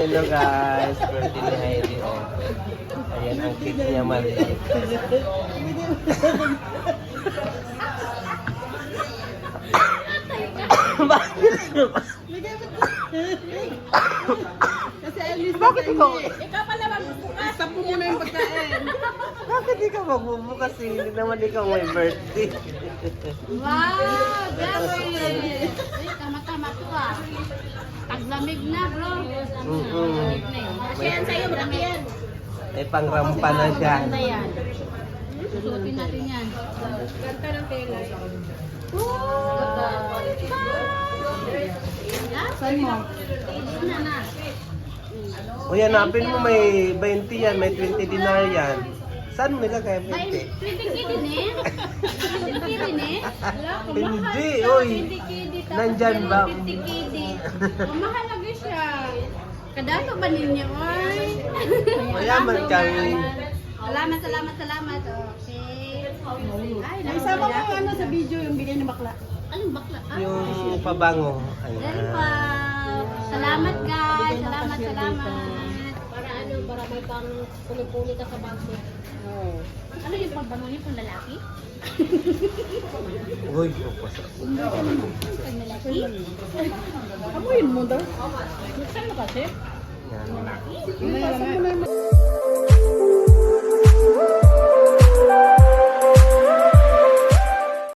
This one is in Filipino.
Hello guys, birthday ni Heidi oh. Ayan ang cake niya maliit. Bakit ikaw? Ikaw pala magbubukas. Tapo mo na yung pagkain. Bakit ikaw magbubukas? Hindi naman ikaw may birthday. Wow! Grabe! Tama-tama to ah. Taglamig na bro. Taglamig na yun. Kasi yan sa'yo, marami yan. May pangrampa na siya. Ganda yan. Susuotin natin yan. Ganda ng tela. Saan mo? Na na. O yan, hanapin mo may 20 yan, may 20 dinar yan. Saan mo nilagay 20? 20 din eh. 20 din eh. Hindi, oy. Nandyan ba? 20 KD. Mahalaga siya. Kadalo ba ninyo, oy? Mayaman kami. Salamat. Okay. Ay, Isama mo yung ano sa video, yung bigay ng bakla. Anong bakla? Yung pabango. Very Ayan. pa. Salamat guys. Salamat. Para may pang puli-puli ka sa bago. Ano yung pagbango niyo pang lalaki? Uy, papasok. Pag lalaki? Amoyin mo daw. Saan mo kasi? Yan. Pasok mo na yung